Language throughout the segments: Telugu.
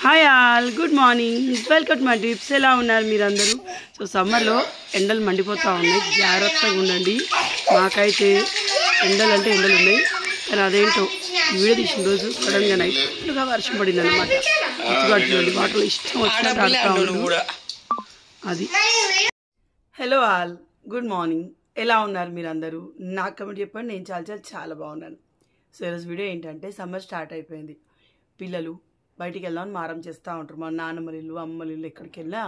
Hi all, good morning, welcome to my tips. ఎలా ఉన్నారు మీరందరూ? సో సమ్మర్లో ఎండలు మండిపోతూ ఉన్నాయి, జాగ్రత్తగా ఉండండి. మాకైతే ఎండలు ఉన్నాయి, కానీ అదేంటో వీడియో తీసిన రోజు సడన్గా నైట్ ఫుల్గా వర్షం పడింది అనమాట. చూడండి, వాటర్లో ఇష్టం వచ్చినట్టు ఆడుతూ ఉన్నాడు అది. Hello all, good morning. ఎలా ఉన్నారు మీరందరూ? నాకు కమెంట్ చెప్పండి. నేను చాలా బాగున్నాను. సో ఈరోజు వీడియో ఏంటంటే, సమ్మర్ స్టార్ట్ అయిపోయింది. పిల్లలు బయటికి వెళ్దామని మారం చేస్తూ ఉంటారు. మా నాన్నమ్మల ఇల్లు, అమ్మల ఇల్లు ఎక్కడికి వెళ్ళినా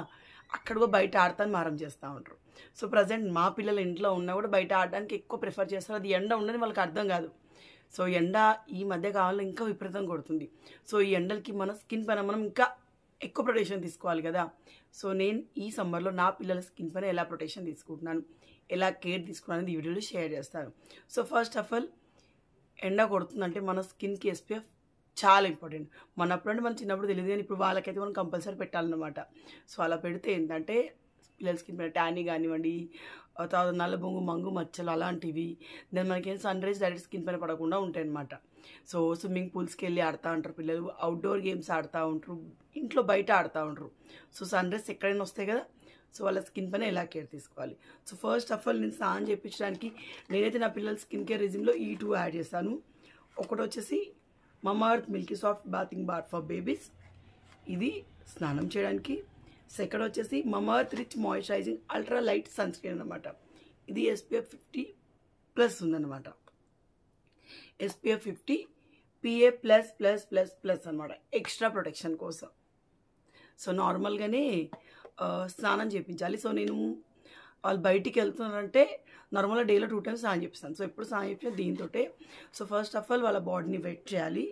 అక్కడ కూడా బయట ఆడతాను మారం చేస్తూ ఉంటారు. సో ప్రజెంట్ మా పిల్లలు ఇంట్లో ఉన్నా కూడా బయట ఆడడానికి ఎక్కువ ప్రిఫర్ చేస్తారు. అది ఎండ ఉండని వాళ్ళకి అర్థం కాదు. సో ఎండ ఈ మధ్య కాలంలో ఇంకా విపరీతం కొడుతుంది. సో ఈ ఎండలకి మన స్కిన్ పైన మనం ఇంకా ఎక్కువ ప్రొటెక్షన్ తీసుకోవాలి కదా. సో నేను ఈ సమ్మర్లో నా పిల్లల స్కిన్ పైన ఎలా ప్రొటెక్షన్ తీసుకుంటున్నాను, ఎలా కేర్ తీసుకున్నాను అనేది ఈ వీడియోలో షేర్ చేస్తాను. సో ఫస్ట్ ఆఫ్ ఆల్, ఎండ కొడుతుందంటే మన స్కిన్కి SPF చాలా ఇంపార్టెంట్. మనప్పుడంటే మనం చిన్నప్పుడు తెలియదు, కానీ ఇప్పుడు వాళ్ళకైతే మనం కంపల్సరీ పెట్టాలన్నమాట. సో అలా పెడితే ఏంటంటే పిల్లల స్కిన్ పైన ట్యానీ కానివ్వండి, తర్వాత నల్ల బొంగు, మంగు, మచ్చలు అలాంటివి, దాని మనకేం సన్ రైజ్ డైరెక్ట్ స్కిన్ పైన పడకుండా ఉంటాయి అన్నమాట. సో స్విమ్మింగ్ పూల్స్కి వెళ్ళి ఆడుతూ ఉంటారు పిల్లలు, అవుట్డోర్ గేమ్స్ ఆడుతూ ఉంటారు, ఇంట్లో బయట ఆడుతూ ఉంటారు. సో సన్ రైజ్ ఎక్కడైనా వస్తాయి కదా. సో వాళ్ళ స్కిన్ పైన ఎలా కేర్ తీసుకోవాలి. సో ఫస్ట్ ఆఫ్ ఆల్, నేను స్నానం చేయించడానికి నేనైతే నా పిల్లల స్కిన్ కేర్ రెజిమ్లో ఈ 2 యాడ్ చేస్తాను. ఒకటి వచ్చేసి Mamaearth milky soft bathing bar for babies, ఇది స్నానం చేయడానికి. సెకండ్ వచ్చేసి Mamaearth rich moisturising ultra light sunscreen అనమాట. ఇది SPF 50+ ఉందన్నమాట. SPF 50 PA++++ అనమాట, ఎక్స్ట్రా ప్రొటెక్షన్ కోసం. సో నార్మల్గానే స్నానం చేయించాలి. సో నేను వాళ్ళు బయటికి వెళ్తున్నారంటే నార్మల్గా డేలో 2 times స్నానం చేపిస్తాను. సో ఎప్పుడు స్నానం చేపించిన దీంతో. సో ఫస్ట్ ఆఫ్ ఆల్ వాళ్ళ బాడీని వెట్ చేయాలి.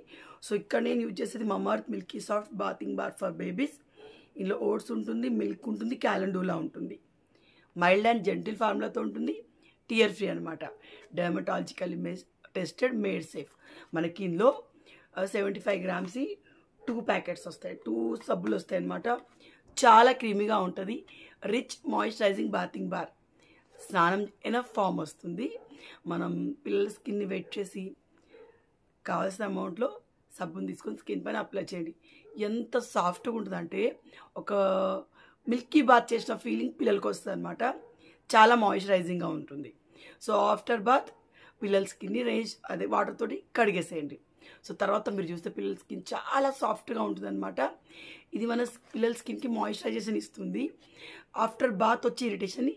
సో ఇక్కడ నేను యూజ్ చేసేది Mamaearth milky soft bathing bar for babies. ఇందులో ఓట్స్ ఉంటుంది, మిల్క్ ఉంటుంది, క్యాలెండూలా ఉంటుంది, మైల్డ్ అండ్ జెంటిల్ ఫార్ములాతో ఉంటుంది, టియర్ ఫ్రీ అనమాట, డెర్మటాలజికల్లీ టెస్టెడ్, మేడ్ సేఫ్. మనకి ఇందులో 75 grams 2 packets వస్తాయి, 2 సబ్బులు వస్తాయి అనమాట. చాలా క్రీమీగా ఉంటుంది. రిచ్ మాయిశ్చరైజింగ్ బాతింగ్ బార్, స్నానం ఎనఫ్ ఫామ్ వస్తుంది. మనం పిల్లల స్కిన్ని వెట్ చేసి కావాల్సిన అమౌంట్లో సబ్బుని తీసుకొని స్కిన్ పైన అప్లై చేయండి. ఎంత సాఫ్ట్గా ఉంటుందంటే ఒక మిల్కీ బాత్ చేసిన ఫీలింగ్ పిల్లలకి వస్తుంది అనమాట. చాలా మాయిశ్చరైజింగ్గా ఉంటుంది. సో ఆఫ్టర్ బాత్ పిల్లల స్కిన్ని వాటర్ తోటి కడిగేసేయండి. సో తర్వాత మీరు చూస్తే పిల్లల స్కిన్ చాలా సాఫ్ట్గా ఉంటుంది అనమాట. ఇది మన పిల్లల స్కిన్కి మాయిశ్చరైజేషన్ ఇస్తుంది. ఆఫ్టర్ బాత్ వచ్చే ఇరిటేషన్ని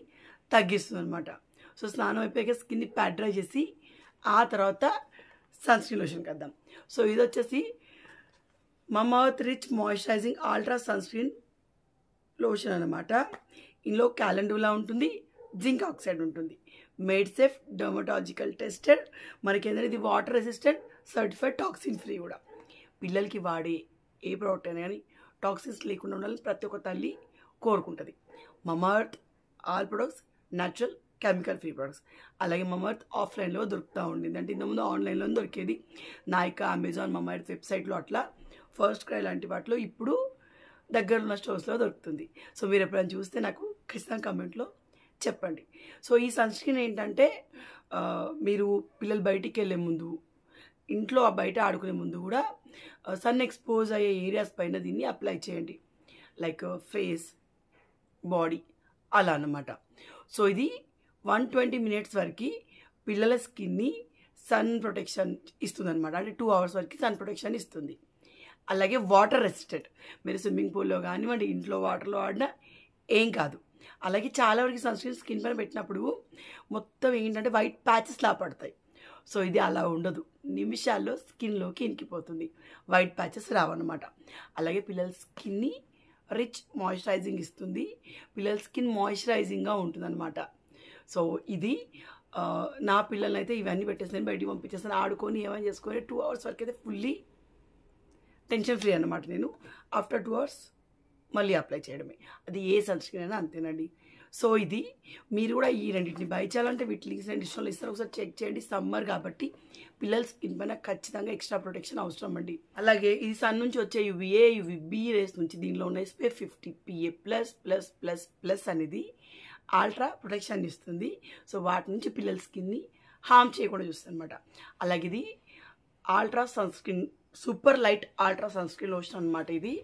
తగ్గిస్తుంది అనమాట. సో స్నానం అయిపోయాక స్కిన్ని ప్యాడ్ డ్రై చేసి ఆ తర్వాత సన్ స్క్రీన్ లోషన్కి వద్దాం. సో ఇది వచ్చేసి Mamaearth rich moisturising ultra sunscreen lotion అనమాట. ఇందులో క్యాలెండూలా ఉంటుంది, జింక్ ఆక్సైడ్ ఉంటుంది, మేడ్ సేఫ్, డెర్మటాలజికల్ టెస్టెడ్. మనకి ఏంటంటే ఇది water resistant, certified, toxin free కూడా. పిల్లలకి వాడే ఏ ప్రోడక్ట్ అయినా కానీ టాక్సిన్స్ లేకుండా ఉండాలని ప్రతి ఒక్క తల్లి కోరుకుంటుంది. Mamaearth all products natural, chemical free products. అలాగే మమాఎర్త్ ఆఫ్లైన్లో దొరుకుతూ ఉండింది, అంటే ఇంతకుముందు ఆన్లైన్లో దొరికేది. నాయికా, అమెజాన్, మమాఎర్త్ వెబ్సైట్లో, అట్లా ఫస్ట్ క్రై లాంటి వాటిలో ఇప్పుడు దగ్గర ఉన్న స్టోర్స్లో దొరుకుతుంది. సో మీరు ఎప్పుడైనా చూస్తే నాకు ఖచ్చితంగా కమెంట్లో చెప్పండి. సో ఈ సన్ స్క్రీన్ ఏంటంటే, మీరు పిల్లలు బయటికి వెళ్ళే ముందు, ఇంట్లో బయట ఆడుకునే ముందు కూడా సన్ ఎక్స్పోజ్ అయ్యే ఏరియాస్ పైన దీన్ని అప్లై చేయండి, లైక్ ఫేస్, బాడీ, అలా అన్నమాట. సో ఇది 120 minutes వరకు పిల్లల స్కిన్ని సన్ ప్రొటెక్షన్ ఇస్తుంది అనమాట. అంటే 2 hours వరకు సన్ ప్రొటెక్షన్ ఇస్తుంది. అలాగే వాటర్ రెసిస్టెంట్, మీరు స్విమ్మింగ్ పూల్లో కానివ్వండి, ఇంట్లో వాటర్లో ఆడినా ఏం కాదు. అలాగే చాలా వరకు సన్ స్క్రీన్ స్కిన్ పైన పెట్టినప్పుడు మొత్తం ఏంటంటే వైట్ ప్యాచెస్ లా పడతాయి. సో ఇది అలా ఉండదు, నిమిషాల్లో స్కిన్లోకి ఇంకిపోతుంది, వైట్ ప్యాచెస్ రావన్నమాట. అలాగే పిల్లల స్కిన్ని రిచ్ మాయిశ్చరైజింగ్ ఇస్తుంది, పిల్లల స్కిన్ మాయిశ్చరైజింగ్గా ఉంటుంది అనమాట. సో ఇది నా పిల్లల్ని అయితే ఇవన్నీ పెట్టేస్తాను, బయటికి పంపించేస్తాను, ఆడుకొని ఏమైనా చేసుకొని 2 hours వరకు అయితే ఫుల్లీ టెన్షన్ ఫ్రీ అనమాట. నేను ఆఫ్టర్ 2 hours మళ్ళీ అప్లై చేయడమే, అది ఏ సన్ స్క్రీన్ అయినా అంతేనండి. సో ఇది మీరు కూడా ఈ రెండింటిని బై చేయాలంటే వీటి లింక్స్ నేను డిస్క్రిప్షన్లో ఇస్తారు, ఒకసారి చెక్ చేయండి. సమ్మర్ కాబట్టి పిల్లల స్కిన్ పైన ఖచ్చితంగా ఎక్స్ట్రా ప్రొటెక్షన్ అవసరం అండి. అలాగే ఈ సన్ నుంచి వచ్చే UVA, UVB రేస్ నుంచి దీనిలో ఉన్న SPF 50 PA++++ అనేది అల్ట్రా ప్రొటెక్షన్ ఇస్తుంది. సో వాటి నుంచి పిల్లల స్కిన్ని హార్మ్ చేయకుండా చూస్తుంది అనమాట. అలాగే ఇది ultra sunscreen super light ultra sunscreen lotion అనమాట. ఇది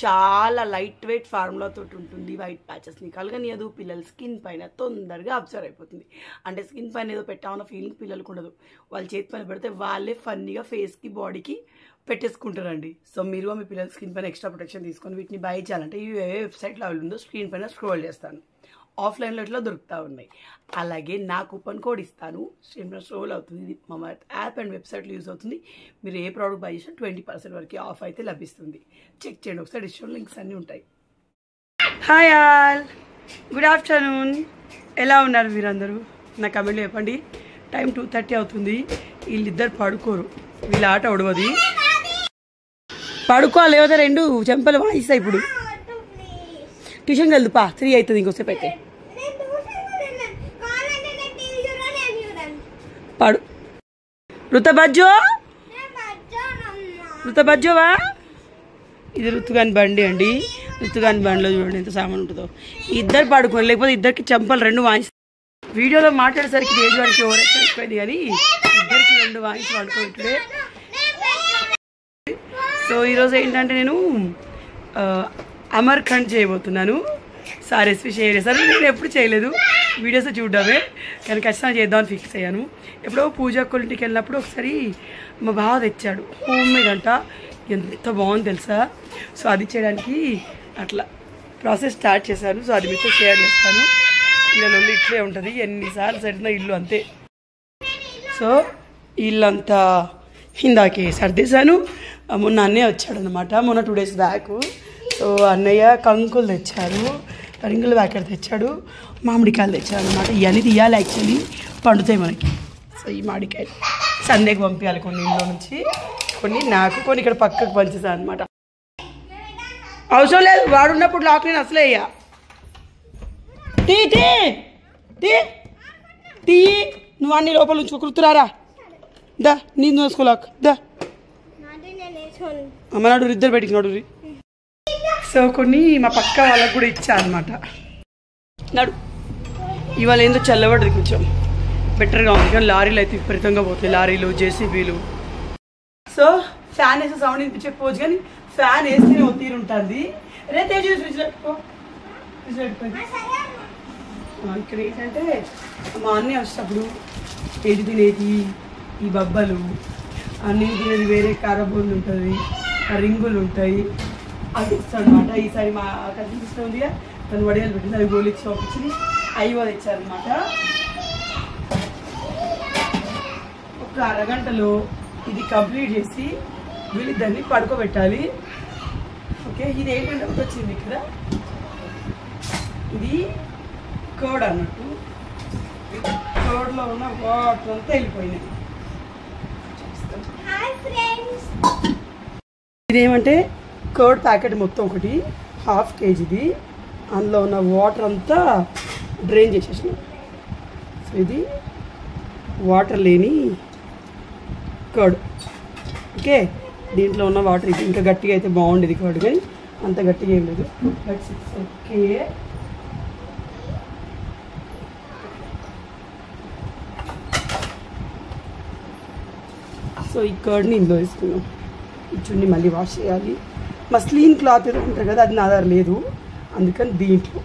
చాలా లైట్ వెయిట్ ఫార్ములా తోటి ఉంటుంది. వైట్ ప్యాచెస్ని కలగనియదు. పిల్లల స్కిన్ పైన తొందరగా అబ్జర్వ్ అయిపోతుంది. అంటే స్కిన్ పైన ఏదో పెట్టామన్న ఫీలింగ్ పిల్లలకు ఉండదు. వాళ్ళ చేతి పైన పెడితే వాళ్ళే ఫన్నీగా ఫేస్కి బాడీకి పెట్టేసుకుంటారండి. సో మీరు మీ పిల్లల స్కిన్ పైన ఎక్స్ట్రా ప్రొటెక్షన్ తీసుకొని వీటిని బై చేయాలంటే ఇవి ఏ వెబ్సైట్లో అవి ఉందో స్క్రీన్ పైన స్క్రోల్ చేస్తాను. ఆఫ్లైన్లో ఇట్లా దొరుకుతూ ఉన్నాయి. అలాగే నా కూపన్ కోడ్ ఇస్తాను, స్క్రీన్ పైన స్క్రోల్ అవుతుంది. ఇది మమాఎర్త్ యాప్ అండ్ వెబ్సైట్లో యూజ్ అవుతుంది. మీరు ఏ ప్రోడక్ట్ బై చేసినా 20% వరకు ఆఫ్ అయితే లభిస్తుంది. చెక్ చేయండి ఒకసారి, డిస్కౌంట్ లింక్స్ అన్నీ ఉంటాయి. Hi all, good afternoon. ఎలా ఉన్నారు మీరందరూ? నా కమెంట్లో చెప్పండి. టైం 2:30 అవుతుంది. వీళ్ళిద్దరు పడుకోరు, వీళ్ళ ఆట ఒడవది. పడుకోవాలి లేకపోతే 2 చెంపలు వాయిస్తాయి. ఇప్పుడు ట్యూషన్కి వెళ్దు పా, 3 అవుతుంది. ఇంకోసేపు అయితే పడు. రుతబజ్జోవా? ఇది రుతుగాని బండి అండి. రుతుగాని బండిలో చూడండి ఎంత సామాన్ ఉంటుందో. ఇద్దరు పడుకోండి, లేకపోతే ఇద్దరికి చెంపలు 2 వాయిస్తాయి. వీడియోలో మాట్లాడేసరికి ఏజ్ వాడికి ఓవరాక్షన్ ఎక్కువైంది, కానీ ఇద్దరికి 2 వాయిస్ పడుకోవట్లే. సో ఈరోజు ఏంటంటే నేను అమర్ఖండ్ చేయబోతున్నాను. సార్ రెసిపీ షేర్ చేశారు. నేను ఎప్పుడు చేయలేదు, వీడియోస్ చూడడమే, కానీ ఖచ్చితంగా చేద్దామని ఫిక్స్ అయ్యాను. ఎప్పుడో పూజ ఇంటికి వెళ్ళినప్పుడు ఒకసారి మా బావ తెచ్చాడు. హోమ్ మేడ్ అంట, ఎంత బాగుంది తెలుసా. సో అది చేయడానికి అట్లా ప్రాసెస్ స్టార్ట్ చేశాను. సో అది మీతో షేర్ చేస్తాను. ఇళ్ళలో ఇట్లే ఉంటుంది, ఎన్నిసార్లు సరిన ఇల్లు అంతే. సో ఇల్లంతా ఇందాకే సర్దేశాను. మొన్న అన్నయ్య వచ్చాడు అనమాట, మొన్న 2 days బ్యాక్. సో అన్నయ్య కంకులు తెచ్చారు, రింగుల ప్యాకెట్ తెచ్చాడు, మామిడికాయలు తెచ్చాడు అనమాట. ఇవన్నీ తీయాలి, యాక్చువల్లీ పండుతాయి మనకి. సో ఈ మామిడికాయలు సందేకి పంపించాలి, కొన్ని ఇంట్లో నుంచి, కొన్ని నాకు, కొన్ని ఇక్కడ పక్కకు పంచేసాను అనమాట. అవసరం లేదు, వాడు ఉన్నప్పుడు లాక్ నేను అసలే అయ్యా. తీ తీ తీ తీ నువ్వు అన్ని లోపల నుంచి కుర్తురారా. దా నీ నోసుకోలాక్ దా అమ్మనాడు ఇద్దరు పెట్టినాడు. సో కొన్ని మా పక్క వాళ్ళకు కూడా ఇచ్చా అనమాట. నడు ఇవాళ ఏందో చల్లబడ్డది, కొంచెం బెటర్గా ఉంది. కానీ లారీలు అయితే విపరీతంగా పోతాయి, లారీలు, జేసీబీలు. సో ఫ్యాన్ వేసే సౌండ్ వినిపించకపోవచ్చు, కానీ ఫ్యాన్ వేస్తేనే తీరు ఉంటుంది. రే తేజు ఫ్రిడ్జ్ పెట్టుకో, ఫ్రిడ్జ్ పెట్టుకోండి. ఇక్కడ ఏంటంటే మా అన్నీ వచ్చేటప్పుడు ఏది తినేది ఈ బబ్బలు, అన్నీ తినేది వేరే కారబోన్లు ఉంటుంది, రింగులు ఉంటాయి, అవి ఇస్తాడు అనమాట. ఈసారి మా కజిన్ సిస్టర్ ఉందిగా, తను వడియాలు పెట్టింది, అవి గోలు ఇచ్చి పంపించి అయ్యో తెచ్చారనమాట. ఒక అరగంటలో ఇది కంప్లీట్ చేసి వీళ్ళిద్దరిని పడుకోబెట్టాలి. ఓకే, ఇది ఏంటంటే ఒకటి వచ్చింది ఇక్కడ, ఇది కర్డ్ అన్నట్టు. కర్డ్లో ఉన్న వాటర్ అంతా వెళ్ళిపోయినాయి. ఇదేమంటే కర్డ్ ప్యాకెట్ మొత్తం ఒకటి 1/2 kgది. అందులో ఉన్న వాటర్ అంతా డ్రైన్ చేసేసినాం. సో ఇది వాటర్ లేని కర్డ్. ఓకే, దీంట్లో ఉన్న వాటర్ ఇది. ఇంకా గట్టిగా అయితే బాగుండేది కర్డ్, కానీ అంత గట్టిగా ఏం లేదు. But it's okay. సో ఈ కర్డ్ని ఇందులో వేసుకున్నాం. ఈ చున్నీ మళ్ళీ వాష్ చేయాలి. మస్లీన్ క్లాత్ ఏదో ఉంటుంది కదా, అది నా దగ్గర లేదు, అందుకని దీంట్లో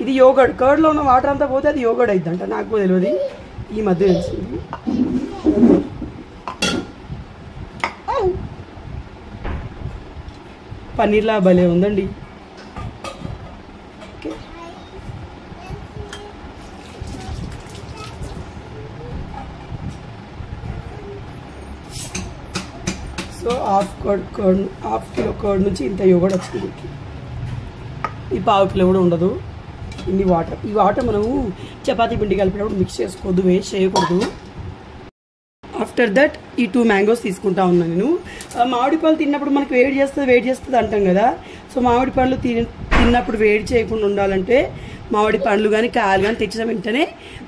ఇది యోగర్ట్. కర్డ్లో ఉన్న వాటర్ అంతా పోతే అది యోగర్ట్ అయిద్దంట, నాకు తెలియదు, ఈ మధ్య తెలిసింది. పన్నీర్లా భలే ఉందండి. ఓకే, సో 1/2 kilo కర్డ్ నుంచి ఇంత యోగర్ట్ వచ్చింది. ఈ 1/2 kilo కూడా ఉండదు. ఇన్ని వాటర్. ఈ వాటర్ మనము చపాతీ పిండి కలిపినప్పుడు మిక్స్ చేసుకోవద్దు, వేస్ట్ చేయకూడదు. ఆఫ్టర్ దట్ ఈ 2 మ్యాంగోస్ తీసుకుంటా ఉన్నాను నేను. మామిడి పళ్ళు తిన్నప్పుడు మనకి వేడి చేస్తుంది అంటాం కదా. సో మామిడి పళ్ళు తిన్నప్పుడు వేడి చేయకుండా ఉండాలంటే మామిడి పండ్లు కానీ కాయలు కానీ తెచ్చిన వెంటనే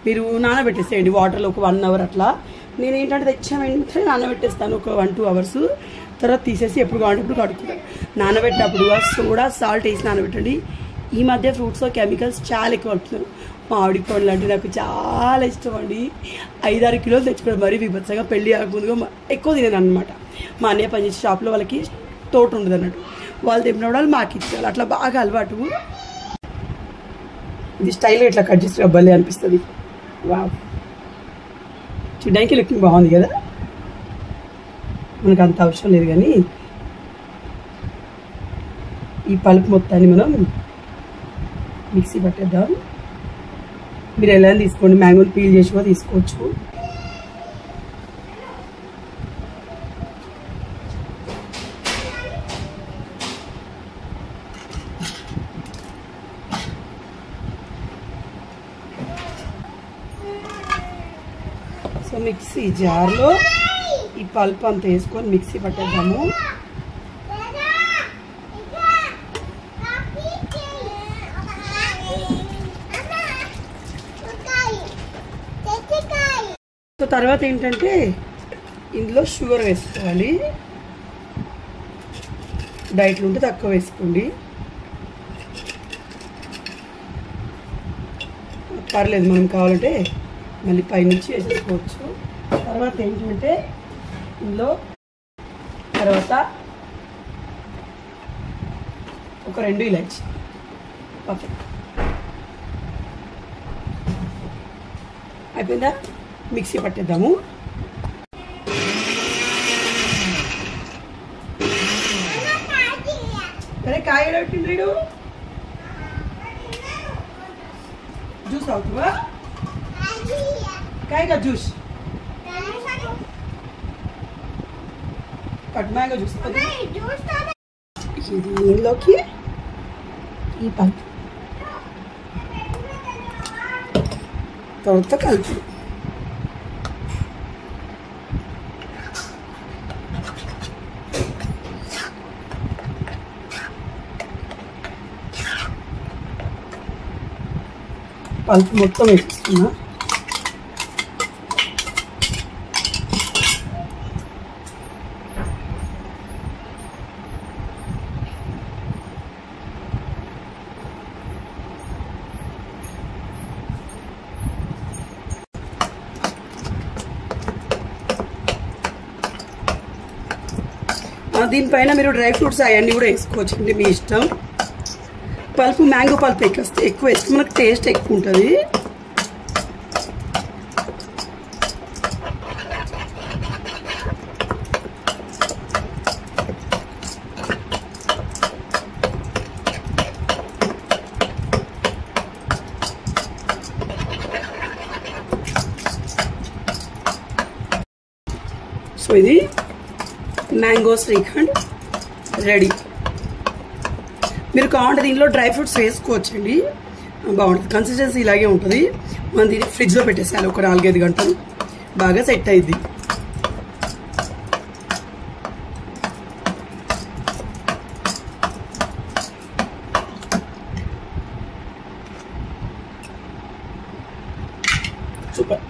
మీరు నానబెట్టేసేయండి వాటర్లో ఒక 1 hour అట్లా. నేను ఏంటంటే తెచ్చిన వెంటనే నానబెట్టేస్తాను ఒక 1-2 hours. తర్వాత తీసేసి ఎప్పుడు కావాలంటే అప్పుడు కడుక్కుంటాను. నానబెట్టినప్పుడు సోడా సాల్ట్ వేసి నానబెట్టండి. ఈ మధ్య ఫ్రూట్స్లో కెమికల్స్ చాలా ఎక్కువ కలుపుతున్నారు. మామిడి పండ్లు అంటే నాకు చాలా ఇష్టం అండి. 5-6 కిలోలు తెచ్చుకోవడం మరీ విభత్సంగా. పెళ్ళి కాకముందుగా ఎక్కువ తినేది అనమాట. మా అన్నయ్య పనిచేసే షాప్లో వాళ్ళకి తోట ఉండదు అన్నట్టు. వాళ్ళు తెప్పినప్పుడు వాళ్ళు మాకు ఇచ్చేవాళ్ళు. అట్లా బాగా అలవాటు. ఇది స్టైల్ ఇట్లా కట్ చేసి రబ్బలే అనిపిస్తుంది. వావ్, చూడడానికి లుకింగ్ బాగుంది కదా. మనకు అంత అవసరం లేదు కానీ ఈ పల్ప్ మొత్తాన్ని మనం మిక్సీ పట్టేద్దాం. మీరు ఎలా తీసుకోండి, మ్యాంగోని పీల్ చేసి కూడా తీసుకోవచ్చు. సో మిక్సీ జార్లో ఈ పల్ప్ అంతా వేసుకొని మిక్సీ పట్టేద్దాము. సో తర్వాత ఏంటంటే ఇందులో షుగర్ వేసుకోవాలి. డైట్లో ఉంటే తక్కువ వేసుకోండి, పర్లేదు. మనం కావాలంటే మళ్ళీ పైనుంచి వేసుకోవచ్చు. తర్వాత ఏంటంటే ఇందులో తర్వాత ఒక 2 ఇలాచి. పర్ఫెక్ట్ అయిపోయిందా? మిక్సీ పట్టేద్దాము. అరే కాయ పెట్టిండ్రీడు, జ్యూస్ అవుతుందా? కాయ का జ్యూస్ కట్ మ్యాంగో జ్యూస్. ఇది దీనిలోకి ఈ పల్ప్ తర్వాత కలిపి పల్ప్ మొత్తం వేసేస్తున్నా. దీనిపైన మీరు డ్రై ఫ్రూట్స్ అవన్నీ కూడా వేసుకోవచ్చండి, మీ ఇష్టం. పల్పు మ్యాంగో పల్ప్ ఎక్కువ వేస్తే మనకు టేస్ట్ ఎక్కువ ఉంటుంది. సో ఇది మ్యాంగో శ్రీఖండ్ రెడీ. మీరు కావాలంటే దీనిలో డ్రై ఫ్రూట్స్ వేసుకోవచ్చండి, బాగుంటుంది. కన్సిస్టెన్సీ ఇలాగే ఉంటుంది. మనం దీన్ని ఫ్రిడ్జ్లో పెట్టేసాలి ఒక 4-5 గంటలు, బాగా సెట్ అయింది. Super.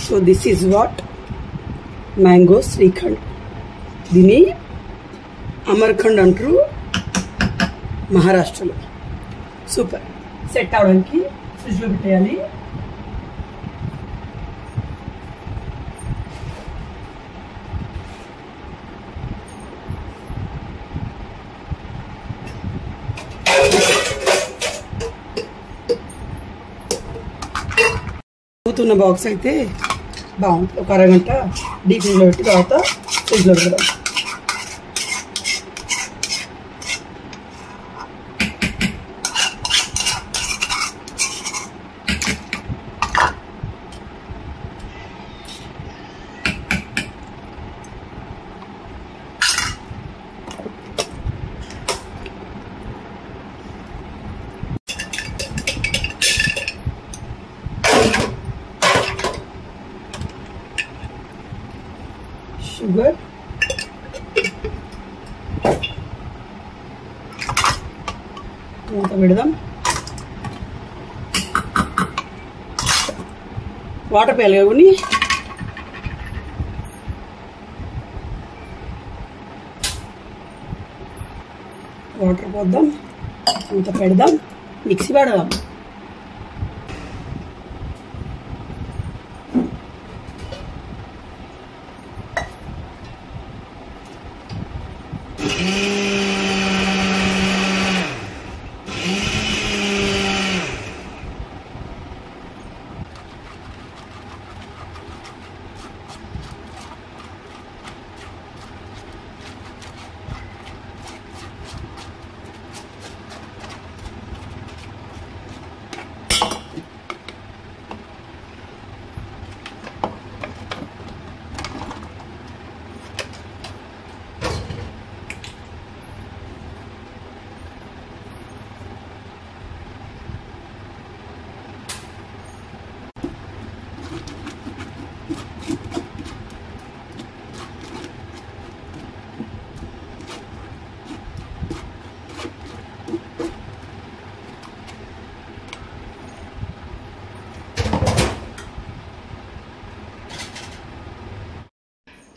So this is what mango shrikhand. దీన్ని అమర్ఖండ్ అంటారు మహారాష్ట్రలో. సూపర్. సెట్ అవడానికి ఫ్రిడ్జ్లో పెట్టేయాలి. పూతున్న బాక్స్ అయితే బాగుంటుంది. ఒక అరగంట డీప్ ఫ్రిడ్జ్లో పెట్టి తర్వాత ఫ్రిడ్జ్లో పెడదాం. షుగర్, మూత పెడదాం. వాటర్ పోయాలి కాబట్టి వాటర్ పోద్దాం, అంత పెడదాం, మిక్సీ పడదాం.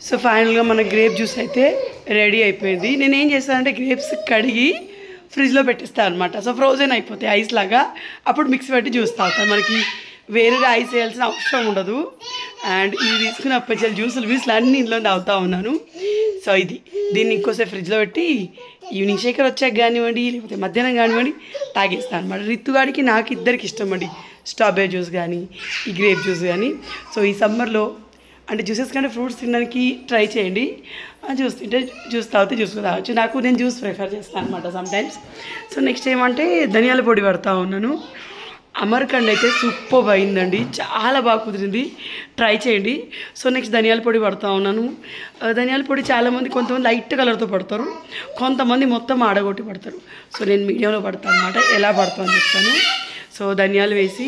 సో ఫైనల్గా మన గ్రేప్ జ్యూస్ అయితే రెడీ అయిపోయింది. నేను ఏం చేస్తానంటే గ్రేప్స్ కడిగి ఫ్రిడ్జ్లో పెట్టిస్తాను అనమాట. సో ఫ్రోజన్ అయిపోతాయి ఐస్ లాగా, అప్పుడు మిక్సీ పెట్టి జ్యూస్ తాగుతాను. మనకి వేరేగా ఐస్ వేయాల్సిన అవసరం ఉండదు. అండ్ ఇది తీసుకుని అప్పచ్చాలి జ్యూసులు అన్నీ ఇంట్లో తాగుతూ ఉన్నాను. సో దీన్ని ఇంకోసేపు ఫ్రిడ్జ్లో పెట్టి ఈవినింగ్ శేఖర్ వచ్చాక కానివ్వండి, లేకపోతే మధ్యాహ్నం కానివ్వండి తాగేస్తాను అనమాట. రిత్తుగాడికి నాకు ఇద్దరికి ఇష్టం అండి స్ట్రాబెరీ జ్యూస్ కానీ ఈ గ్రేప్ జ్యూస్ కానీ. సో ఈ సమ్మర్లో అంటే జ్యూసెస్ కానీ ఫ్రూట్స్ తినడానికి ట్రై చేయండి. జ్యూస్ తింటే జ్యూస్ తాగితే జ్యూస్ తాగచ్చు. నేను జ్యూస్ ప్రిఫర్ చేస్తాను అనమాట సమ్టైమ్స్. సో నెక్స్ట్ ఏమంటే ధనియాల పొడి పడతా ఉన్నాను. అమర్కండ్ అయితే సూపర్ అయిందండి, చాలా బాగా కుదిరింది, ట్రై చేయండి. సో నెక్స్ట్ ధనియాల పొడి పడతా ఉన్నాను. ధనియాల పొడి చాలామంది కొంతమంది లైట్ కలర్తో పడతారు, కొంతమంది మొత్తం ఆడగొట్టి పడతారు. సో నేను మీడియంలో పడతాను అనమాట. ఎలా పడతాను చెప్తాను. సో ధనియాలు వేసి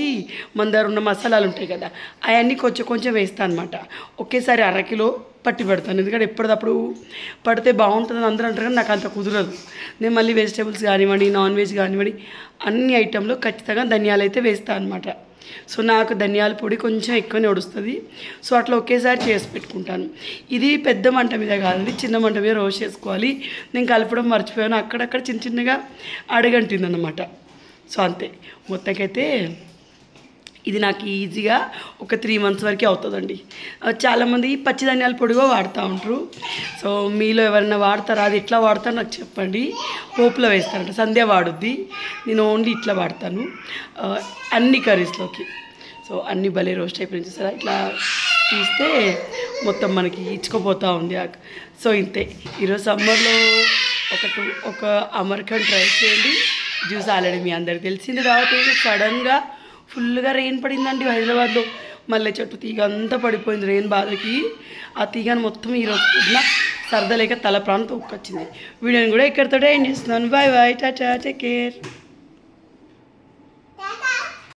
మన దగ్గర ఉన్న మసాలాలు ఉంటాయి కదా అవన్నీ కొంచెం వేస్తాను అనమాట. ఒకేసారి అరకిలో పట్టి పెడతాను, ఎందుకంటే ఎప్పటికప్పుడు పడితే బాగుంటుందని అందరూ అంటారు, కానీ నాకు అంత కుదరదు. నేను మళ్ళీ వెజిటేబుల్స్ కానివ్వండి, నాన్ వెజ్ కానివ్వండి, అన్ని ఐటెంలో ఖచ్చితంగా ధనియాలు అయితే వేస్తాను అనమాట. సో నాకు ధనియాల పొడి కొంచెం ఎక్కువనే వడుస్తుంది. సో అట్లా ఒకేసారి చేసి పెట్టుకుంటాను. ఇది పెద్ద మంట మీద కాదండి, చిన్న మంట మీద రోస్ట్ చేసుకోవాలి. నేను కలపడం మర్చిపోయాను, అక్కడక్కడ చిన్నగా అడగంటింది అన్నమాట. సో అంతే, మొత్తంకైతే ఇది నాకు ఈజీగా ఒక 3 months వరకే అవుతుందండి. చాలామంది పచ్చి ధనియాల పొడిగా వాడుతూ ఉంటారు. సో మీలో ఎవరైనా వాడతారా, అది ఎట్లా వాడతారో నాకు చెప్పండి. పోపులో వేస్తారంట, సంధ్య వాడుద్ది, నేను ఓన్లీ ఇట్లా వాడతాను అన్ని కర్రీస్లోకి. సో అన్ని భలే రోస్ట్ అయిపోయింది చూసారా, ఇట్లా తీస్తే మొత్తం మనకి ఇచ్చుకుపోతూ ఉంది. సో ఇంతే, ఈరోజు సమ్మర్లో ఒక అమర్కండ్ ట్రై చేయండి. జ్యూస్ ఆల్రెడీ మీ అందరికి తెలిసింది. తర్వాత సడన్గా ఫుల్గా రెయిన్ పడిందండి హైదరాబాద్లో. మల్లె చెట్టు తీగ అంతా పడిపోయింది రెయిన్ బాధకి. ఆ తీగను మొత్తం ఈరోజు పొద్దున సరదా లేక తల ప్రాంతం ఉక్కొచ్చింది. వీడియోని కూడా ఇక్కడితోటే ఎండ్ చేస్తున్నాను. Bye bye, tata, take care.